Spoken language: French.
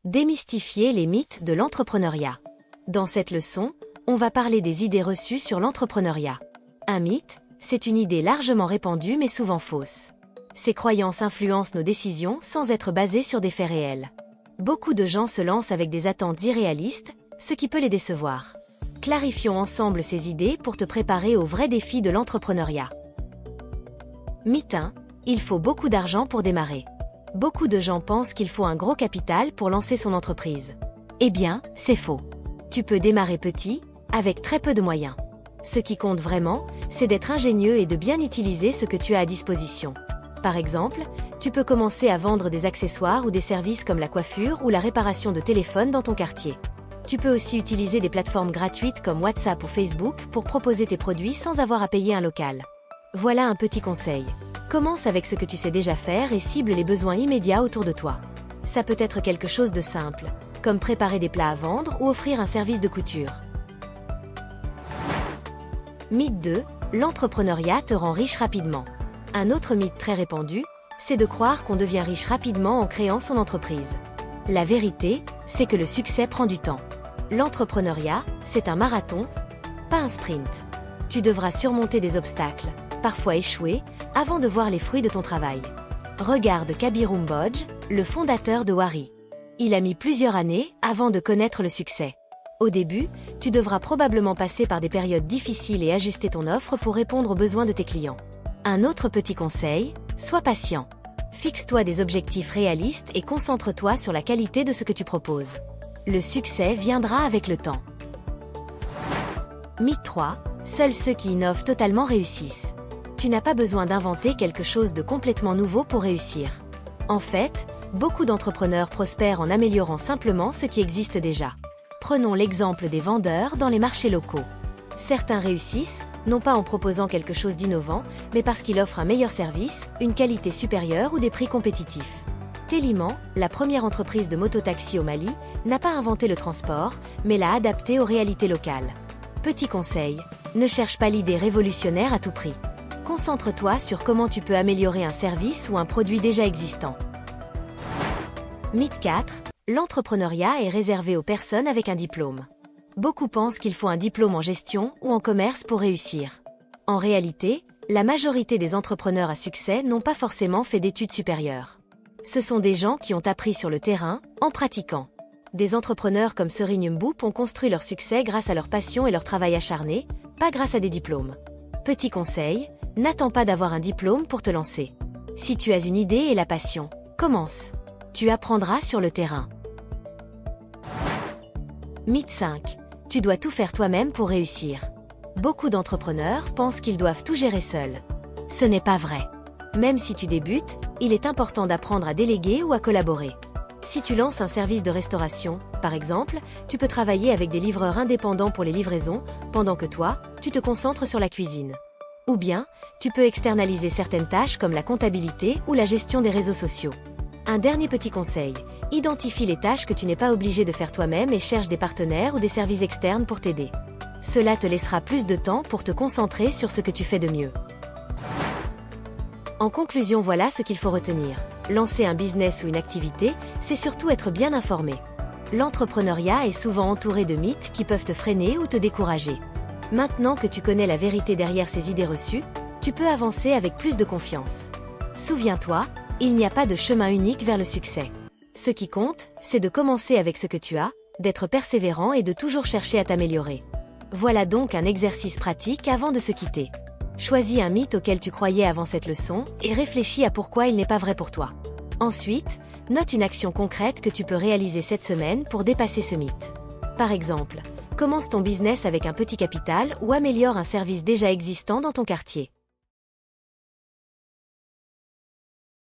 Démystifier les mythes de l'entrepreneuriat. Dans cette leçon, on va parler des idées reçues sur l'entrepreneuriat. Un mythe, c'est une idée largement répandue mais souvent fausse. Ces croyances influencent nos décisions sans être basées sur des faits réels. Beaucoup de gens se lancent avec des attentes irréalistes, ce qui peut les décevoir. Clarifions ensemble ces idées pour te préparer aux vrais défis de l'entrepreneuriat. Mythe 1. Il faut beaucoup d'argent pour démarrer. Beaucoup de gens pensent qu'il faut un gros capital pour lancer son entreprise. Eh bien, c'est faux. Tu peux démarrer petit, avec très peu de moyens. Ce qui compte vraiment, c'est d'être ingénieux et de bien utiliser ce que tu as à disposition. Par exemple, tu peux commencer à vendre des accessoires ou des services comme la coiffure ou la réparation de téléphones dans ton quartier. Tu peux aussi utiliser des plateformes gratuites comme WhatsApp ou Facebook pour proposer tes produits sans avoir à payer un local. Voilà un petit conseil. Commence avec ce que tu sais déjà faire et cible les besoins immédiats autour de toi. Ça peut être quelque chose de simple, comme préparer des plats à vendre ou offrir un service de couture. Mythe 2. L'entrepreneuriat te rend riche rapidement. Un autre mythe très répandu, c'est de croire qu'on devient riche rapidement en créant son entreprise. La vérité, c'est que le succès prend du temps. L'entrepreneuriat, c'est un marathon, pas un sprint. Tu devras surmonter des obstacles, parfois échouer, avant de voir les fruits de ton travail. Regarde Kabirum Boj, le fondateur de Wari. Il a mis plusieurs années avant de connaître le succès. Au début, tu devras probablement passer par des périodes difficiles et ajuster ton offre pour répondre aux besoins de tes clients. Un autre petit conseil, sois patient. Fixe-toi des objectifs réalistes et concentre-toi sur la qualité de ce que tu proposes. Le succès viendra avec le temps. Mythe 3. Seuls ceux qui innovent totalement réussissent. Tu n'as pas besoin d'inventer quelque chose de complètement nouveau pour réussir. En fait, beaucoup d'entrepreneurs prospèrent en améliorant simplement ce qui existe déjà. Prenons l'exemple des vendeurs dans les marchés locaux. Certains réussissent, non pas en proposant quelque chose d'innovant, mais parce qu'ils offrent un meilleur service, une qualité supérieure ou des prix compétitifs. Téliman, la première entreprise de mototaxi au Mali, n'a pas inventé le transport, mais l'a adapté aux réalités locales. Petit conseil, ne cherche pas l'idée révolutionnaire à tout prix. Concentre-toi sur comment tu peux améliorer un service ou un produit déjà existant. Mythe 4. L'entrepreneuriat est réservé aux personnes avec un diplôme. Beaucoup pensent qu'il faut un diplôme en gestion ou en commerce pour réussir. En réalité, la majorité des entrepreneurs à succès n'ont pas forcément fait d'études supérieures. Ce sont des gens qui ont appris sur le terrain, en pratiquant. Des entrepreneurs comme Serigne Mboup ont construit leur succès grâce à leur passion et leur travail acharné, pas grâce à des diplômes. Petit conseil, n'attends pas d'avoir un diplôme pour te lancer. Si tu as une idée et la passion, commence. Tu apprendras sur le terrain. Mythe 5. Tu dois tout faire toi-même pour réussir. Beaucoup d'entrepreneurs pensent qu'ils doivent tout gérer seuls. Ce n'est pas vrai. Même si tu débutes, il est important d'apprendre à déléguer ou à collaborer. Si tu lances un service de restauration, par exemple, tu peux travailler avec des livreurs indépendants pour les livraisons, pendant que toi, tu te concentres sur la cuisine. Ou bien, tu peux externaliser certaines tâches comme la comptabilité ou la gestion des réseaux sociaux. Un dernier petit conseil, identifie les tâches que tu n'es pas obligé de faire toi-même et cherche des partenaires ou des services externes pour t'aider. Cela te laissera plus de temps pour te concentrer sur ce que tu fais de mieux. En conclusion, voilà ce qu'il faut retenir. Lancer un business ou une activité, c'est surtout être bien informé. L'entrepreneuriat est souvent entouré de mythes qui peuvent te freiner ou te décourager. Maintenant que tu connais la vérité derrière ces idées reçues, tu peux avancer avec plus de confiance. Souviens-toi, il n'y a pas de chemin unique vers le succès. Ce qui compte, c'est de commencer avec ce que tu as, d'être persévérant et de toujours chercher à t'améliorer. Voilà donc un exercice pratique avant de se quitter. Choisis un mythe auquel tu croyais avant cette leçon et réfléchis à pourquoi il n'est pas vrai pour toi. Ensuite, note une action concrète que tu peux réaliser cette semaine pour dépasser ce mythe. Par exemple, commence ton business avec un petit capital ou améliore un service déjà existant dans ton quartier.